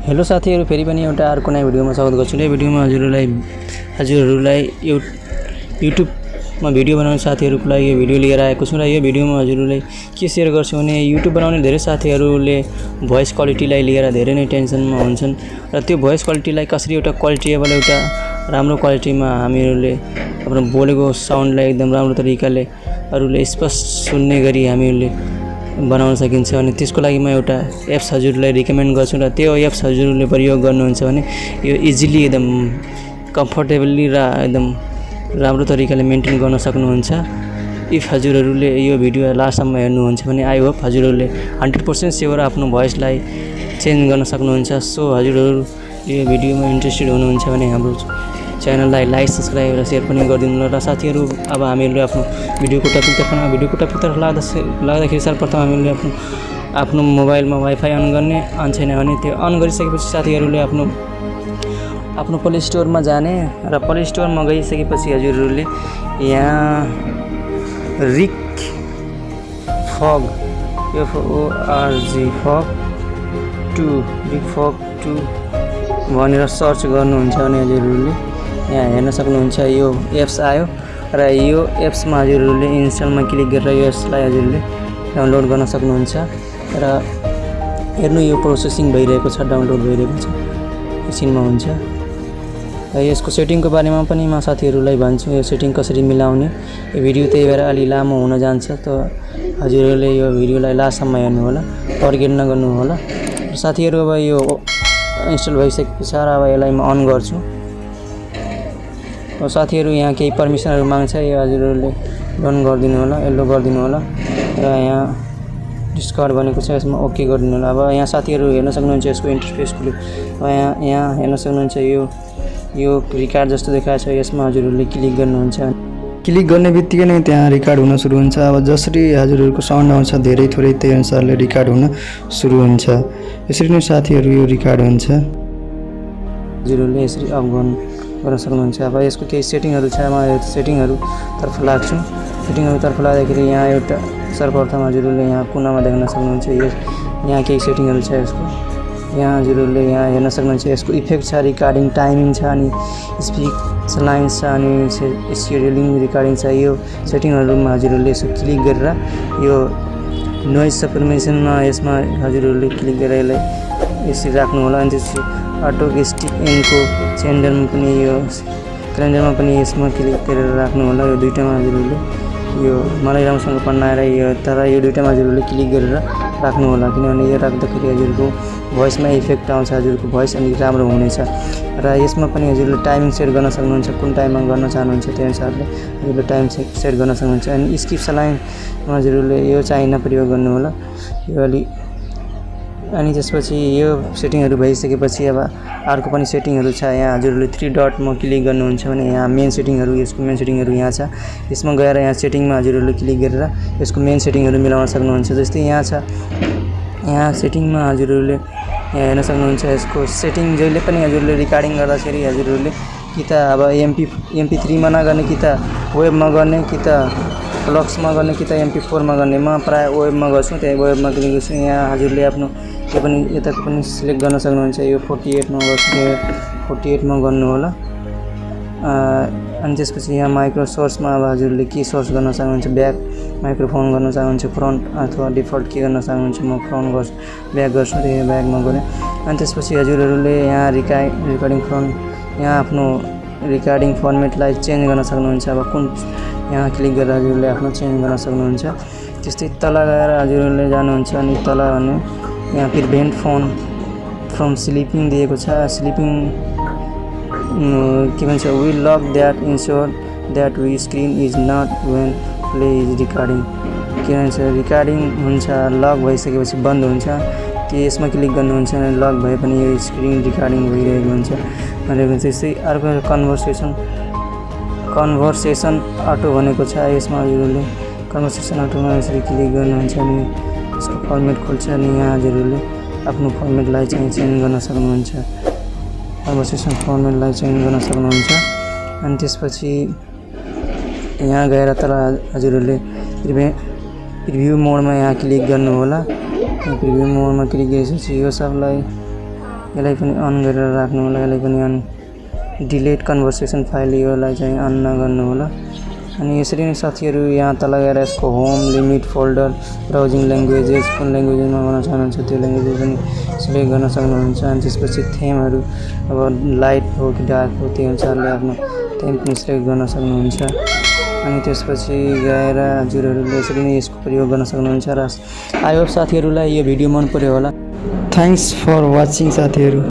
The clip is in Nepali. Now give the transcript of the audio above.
हेलो साथीहरु, फेरि पनि एउटा अर्को नयाँ भिडियोमा स्वागत गर्छु। यो भिडियोमा हजुरहरुलाई युट्युबमा भिडियो बनाउने साथीहरुको लागि यो भिडियो लिएर आएको छु र यो भिडियोमा हजुरहरुलाई के शेयर गर्छु भने युट्युब बनाउने धेरै साथीहरुले भोइस क्वालिटीलाई लिएर धेरै नै टेन्सनमा हुन्छन् र त्यो भोइस क्वालिटीलाई कसरी एउटा क्वालिटेबल एउटा राम्रो क्वालिटीमा हामीहरुले आफ्नो बोलेको साउन्डलाई एकदम राम्रो तरिकाले अरूले स्पष्ट सुन्ने गरी हामीहरुले बनाउन सकिन्छ अनि त्यसको लागि म एउटा एप्स हजुरलाई रिकमेन्ड गर्छु र त्यो एप्स हजुरले प्रयोग गर्नुहुन्छ भने यो इजिली एकदम कम्फर्टेबली र एकदम राम्रो तरिकाले मेन्टेन गर्न सक्नुहुन्छ। इफ हजुरहरुले यो भिडियो लास्टसम्म हेर्नुहुन्छ भने आई होप हजुरहरुले 100% स्योर आफ्नो भोइसलाई चेन्ज गर्न सक्नुहुन्छ। सो हजुरहरु यो भिडियोमा इन्ट्रेस्टेड हुनुहुन्छ भने हाम्रो च्यानललाई लाइक सब्स्क्राइब र शेयर पनि गरिदिनु र साथीहरु अब हामीले आफ्नो भिडियोको टपिकतर्फ लाग्दाखेरि सर्वप्रथम हामीले आफ्नो मोबाइलमा वाइफाई अन गर्ने अन छैन भने त्यो अन गरिसकेपछि साथीहरुले आफ्नो प्ले स्टोरमा जाने र प्ले स्टोरमा गइसकेपछि हजुरहरुले यहाँ Recforge 2 भनेर सर्च गर्नुहुन्छ भने हजुरहरुले यहाँ हेर्न सक्नुहुन्छ। यो एप्स आयो र यो एप्समा हजुरहरुले इन्स्टलमा क्लिक गरेर यो एप्सलाई हजुरले डाउनलोड गर्न सक्नुहुन्छ र हेर्नु यो प्रोसेसिङ भइरहेको छ, डाउनलोड भइरहेको छ, एकछिनमा हुन्छ। र यसको सेटिङको बारेमा पनि म साथीहरुलाई भन्छु यो सेटिङ कसरी मिलाउने। यो भिडियो त्यही भएर अलि लामो हुन जान्छ त हजुरहरुले यो भिडियोलाई लास्टसम्म हेर्नु होला, फर्केट नगर्नु होला। र साथीहरु अब यो इन्स्टल भइसकेपछि अब यसलाई म अन गर्छु। र साथीहरु यहाँ केही पर्मिसनहरु माग्छ, यो हजुरहरुले डन गरिदिनु होला, एलो गरिदिनु होला र यहाँ डिस्कार्ड भनेको छ यसमा ओके गरिदिनु होला। अब यहाँ साथीहरु हेर्न सक्नुहुन्छ यसको इन्टरफेस खुल्यो। अब यहाँ हेर्न सक्नुहुन्छ यो रिकर्ड जस्तो देखाएको छ, यसमा हजुरहरुले क्लिक गर्नुहुन्छ। क्लिक गर्ने बित्तिकै नै त्यहाँ रिकर्ड हुन सुरु हुन्छ। अब जसरी हजुरहरुको साउन्ड आउँछ धेरै थोरै त्यही अनुसारले रिकर्ड हुन सुरु हुन्छ। यसरी नै साथीहरु यो रिकर्ड हुन्छ। हजुरहरुले यसरी अफ गर्न सक्नुहुन्छ। अब यसको केही सेटिङहरु छ, म यो सेटिङहरु तर्फ लाग्छु। सेटिङहरु तर्फ लाग्दाखेरि यहाँ एउटा सर्वप्रथम हजुरहरुले यहाँ कुनामा देख्न सक्नुहुन्छ यहाँ केही सेटिङहरु छ यसको। यहाँ हजुरहरुले यहाँ हेर्न सक्नुहुन्छ यसको इफेक्ट छ, रिकर्डिङ टाइमिङ छ, अनि स्पिच लाइन छ, अनि शेड्युलिङ रिकर्डिङ छ। यो सेटिङहरुमा हजुरहरुले यसो क्लिक गरेर यो नोइज सप्लिमेसनमा यसमा हजुरहरुले क्लिक गरेर यसलाई यसरी राख्नु होला। अनि त्यसपछि अटो स्टिक एनको क्यालेन्डरमा पनि यसमा क्लिक गरेर राख्नु होला। यो दुईटामा हजुरहरुले यो मलाई राम्रोसँग पढ्न आएर तर यो दुईटामा हजुरहरुले क्लिक गरेर राख्नु होला, किनभने यो राख्दाखेरि हजुरको भोइसमा इफेक्ट आउँछ, हजुरको भोइस अनि राम्रो हुनेछ। र यसमा पनि हजुरले टाइमिङ सेट गर्न सक्नुहुन्छ, कुन टाइममा गर्न चाहनुहुन्छ त्यो अनुसारले हजुरले टाइम सेट गर्न सक्नुहुन्छ। अनि स्किप लाइनमा हजुरले यो चाहिँ प्रयोग गर्नु होला यो अलि। अनि त्यसपछि यो सेटिङहरु भइसकेपछि अब अर्को पनि सेटिङहरु छ। यहाँ हजुरले 3 डटमा क्लिक गर्नुहुन्छ भने यहाँ मेन सेटिङहरु, यसको मेन सेटिङहरु यहाँ छ। यसमा गएर यहाँ सेटिङमा हजुरले क्लिक गरेर यसको मेन सेटिङहरु मिलाउन सक्नुहुन्छ। जस्तै यहाँ छ, यहाँ सेटिङमा हजुरले यहाँ हेर्न सक्नुहुन्छ यसको सेटिङ जहिले पनि हजुरले रिकर्डिङ गर्दाखेरि हजुरले कि त अब MP3 मा नगर्ने, कि त वेबमा गर्ने, कि त फ्लक्समा गर्ने, कि त MP4 मा गर्ने। म प्राय वेबमा गर्छु, त्यही वेबमा क्लिक गर्छु। यहाँ हजुरले आफ्नो यो पनि यताको पनि सिलेक्ट गर्न सक्नुहुन्छ। यो 48 मा गर्छु, 48 मा गर्नु होला। अनि त्यसपछि यहाँ माइक्रो सोर्समा अब हजुरले के सोर्स गर्न चाहनुहुन्छ, ब्याक माइक्रोफोन गर्न चाहनुहुन्छ, फ्रन्ट अथवा डिफल्ट के गर्न चाहनुहुन्छ। म फ्रन्ट गर्छु, ब्याक गर्छु, त्यही ब्याकमा गरे। अनि त्यसपछि हजुरहरुले यहाँ रिकर्डिङ फ्रन्ट यहाँ आफ्नो रिकर्डिङ फर्मेटलाई चेन्ज गर्न सक्नुहुन्छ। अब कुन यहाँ क्लिक गरेर हजुरले आफ्नो चेन्ज गर्न सक्नुहुन्छ। त्यस्तै तल गएर हजुरले जानुहुन्छ अनि तल भने यहाँ प्रिभेन्ट फोन फ्रम स्लिपिङ दिएको छ। स्लिपिङ के भन्छ, we lock that ensure that we screen is not when play is recording. के भन्छ, रिकर्डिङ हुन्छ लक भइसकेपछि बन्द हुन्छ, कि यसमा क्लिक गर्नुहुन्छ भने लक भए पनि यो स्क्रिन रिकर्डिङ भइरहेको हुन्छ भनेको। त्यस्तै अर्को कन्भर्सेसन अटो भनेको छ। यसमा हजुरले कन्भर्सेसन अटोमा यसरी क्लिक गर्नुहुन्छ अनि यसको फर्मेट खोल्छ। अनि यहाँ हजुरले आफ्नो फर्मेटलाई चाहिँ चेन्ज गर्न सक्नुहुन्छ, कन्भर्सेसन फर्मेटलाई चेन्ज गर्न सक्नुहुन्छ। अनि त्यसपछि यहाँ गएर तर हजुरले प्रिभ्यू मोडमा यहाँ क्लिक गर्नु होला। प्रिभ्यू मोडमा क्लिक गरेपछि यो सबलाई यसलाई पनि अन गरेर राख्नु होला। यसलाई पनि अन डिलिट कन्भर्सेसन फाइल योलाई चाहिँ अन नगर्नु होला। अनि यसरी नै साथीहरू यहाँ तल गएर यसको home limit folder browsing languages कुन ल्याङ्ग्वेजमा गर्न चाहनुहुन्छ त्यो ल्याङ्ग्वेज पनि सिलेक्ट गर्न सक्नुहुन्छ। अनि त्यसपछि थेमहरू अब लाइट हो कि डार्क हो त्यो अनुसारले आफ्नो थेम पनि सिलेक्ट गर्न सक्नुहुन्छ। अनि त्यसपछि गएर हजुरहरूले यसरी नै यसको प्रयोग गर्न सक्नुहुन्छ। र आई होप साथीहरूलाई यो भिडियो मन पर्यो होला। थ्याङ्क्स फर वाचिङ साथीहरू।